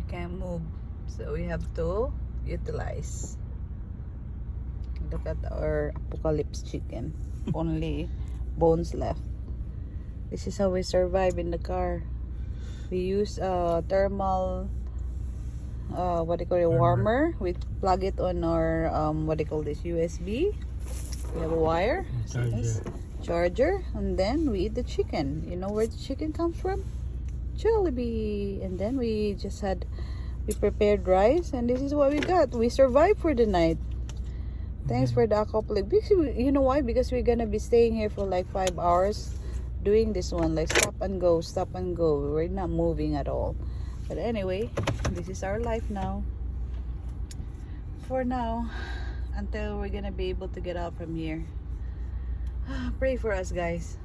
We can't move, so we have to utilize. Look at our apocalypse chicken. Only bones left. This is how we survive in the car. We use thermal what do you call it, warmer. We plug it on our what do you call this, USB. We have a wire, charger, and then we eat the chicken. You know where the chicken comes from? Jollibee. And then we prepared rice, and this is what we got. We survived for the night. Thanks for the aquaplay. Because you know why? Because we're gonna be staying here for like 5 hours doing this one, like stop and go, stop and go. We're not moving at all. But anyway, this is our life now. For now, until we're gonna be able to get out from here. Pray for us, guys.